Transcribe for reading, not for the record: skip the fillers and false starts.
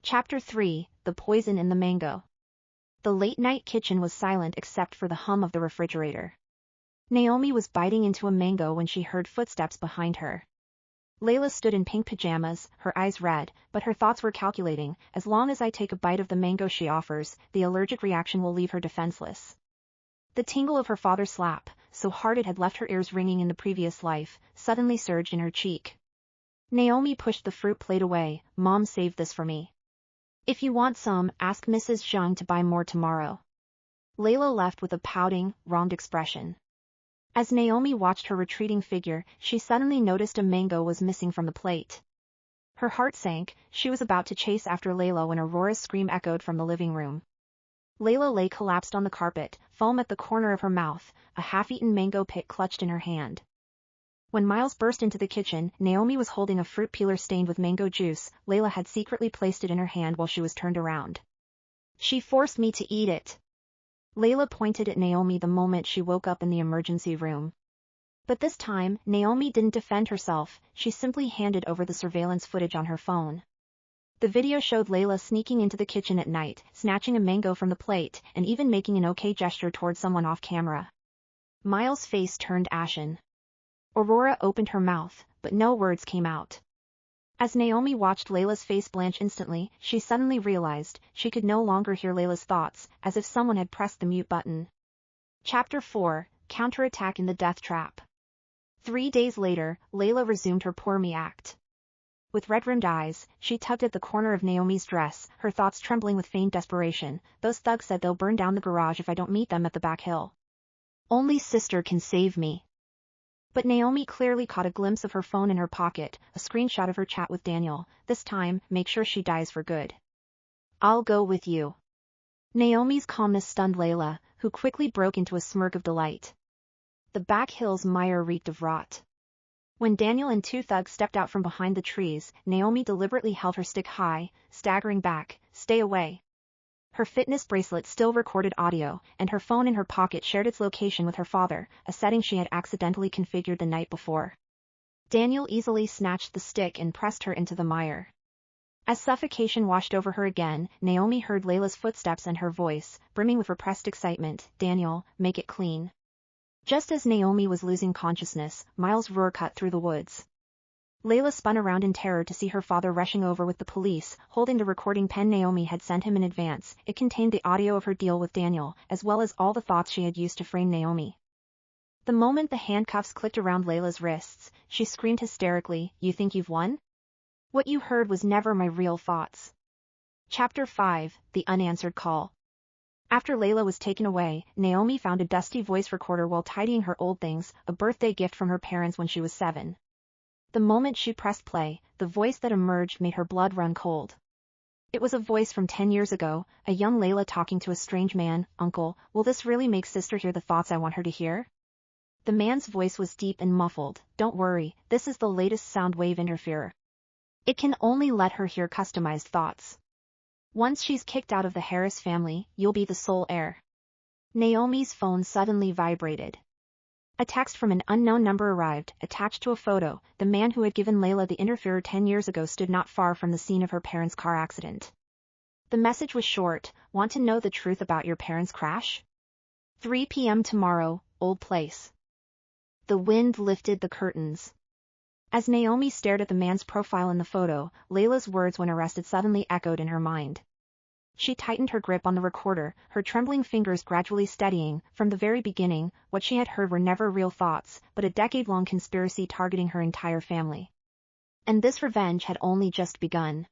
Chapter 3, The Poison in the Mango. The late-night kitchen was silent except for the hum of the refrigerator. Naomi was biting into a mango when she heard footsteps behind her. Layla stood in pink pajamas, her eyes red, but her thoughts were calculating. As long as I take a bite of the mango she offers, the allergic reaction will leave her defenseless. The tingle of her father's slap, so hard it had left her ears ringing in the previous life, suddenly surged in her cheek. Naomi pushed the fruit plate away. Mom saved this for me. If you want some, ask Mrs. Zhang to buy more tomorrow. Layla left with a pouting, wronged expression. As Naomi watched her retreating figure, she suddenly noticed a mango was missing from the plate. Her heart sank. She was about to chase after Layla when Aurora's scream echoed from the living room. Layla lay collapsed on the carpet, foam at the corner of her mouth, a half-eaten mango pit clutched in her hand. When Miles burst into the kitchen, Naomi was holding a fruit peeler stained with mango juice. Layla had secretly placed it in her hand while she was turned around. She forced me to eat it. Layla pointed at Naomi the moment she woke up in the emergency room. But this time, Naomi didn't defend herself, she simply handed over the surveillance footage on her phone. The video showed Layla sneaking into the kitchen at night, snatching a mango from the plate, and even making an okay gesture towards someone off camera. Miles' face turned ashen. Aurora opened her mouth, but no words came out. As Naomi watched Layla's face blanch instantly, she suddenly realized she could no longer hear Layla's thoughts, as if someone had pressed the mute button. Chapter 4, Counterattack in the Death Trap. 3 days later, Layla resumed her poor me act. With red-rimmed eyes, she tugged at the corner of Naomi's dress, her thoughts trembling with faint desperation. Those thugs said they'll burn down the garage if I don't meet them at the back hill. Only sister can save me. But Naomi clearly caught a glimpse of her phone in her pocket, a screenshot of her chat with Daniel. This time, make sure she dies for good. I'll go with you. Naomi's calmness stunned Layla, who quickly broke into a smirk of delight. The back hill's mire reeked of rot. When Daniel and two thugs stepped out from behind the trees, Naomi deliberately held her stick high, staggering back. Stay away. Her fitness bracelet still recorded audio, and her phone in her pocket shared its location with her father, a setting she had accidentally configured the night before. Daniel easily snatched the stick and pressed her into the mire. As suffocation washed over her again, Naomi heard Layla's footsteps and her voice, brimming with repressed excitement. Daniel, make it clean. Just as Naomi was losing consciousness, Miles' roar cut through the woods. Layla spun around in terror to see her father rushing over with the police, holding the recording pen Naomi had sent him in advance. It contained the audio of her deal with Daniel, as well as all the thoughts she had used to frame Naomi. The moment the handcuffs clicked around Layla's wrists, she screamed hysterically, "You think you've won? What you heard was never my real thoughts." Chapter 5, The Unanswered Call. After Layla was taken away, Naomi found a dusty voice recorder while tidying her old things, a birthday gift from her parents when she was 7. The moment she pressed play, the voice that emerged made her blood run cold. It was a voice from 10 years ago, a young Layla talking to a strange man. "Uncle, will this really make sister hear the thoughts I want her to hear?" The man's voice was deep and muffled. "Don't worry, this is the latest sound wave interferer. It can only let her hear customized thoughts. Once she's kicked out of the Harris family, you'll be the sole heir." Naomi's phone suddenly vibrated. A text from an unknown number arrived, attached to a photo. The man who had given Layla the interferer 10 years ago stood not far from the scene of her parents' car accident. The message was short. "Want to know the truth about your parents' crash? 3 p.m. tomorrow, old place." The wind lifted the curtains. As Naomi stared at the man's profile in the photo, Layla's words when arrested suddenly echoed in her mind. She tightened her grip on the recorder, her trembling fingers gradually steadying. From the very beginning, what she had heard were never real thoughts, but a decade-long conspiracy targeting her entire family. And this revenge had only just begun.